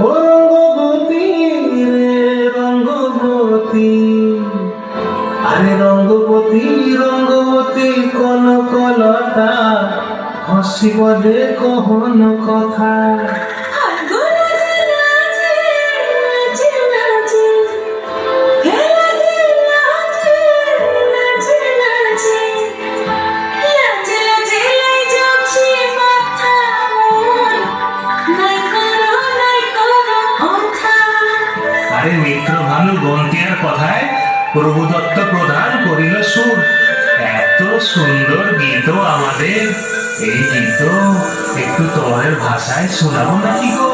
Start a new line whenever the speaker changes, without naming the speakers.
ও রঙ্গবতী রে রঙ্গবতী, আরে রঙ্গবতী রঙ্গবতী কলকলতা হসিব যে কহন কথা। আরে মিত্র ভানু গন্তিয়ার কথায় প্রভুদত্ত প্রদান করিল সুর। এত সুন্দর গীত আমাদের, এই গীত একটু তোমাদের ভাষায় শোনাবো নাকি গো?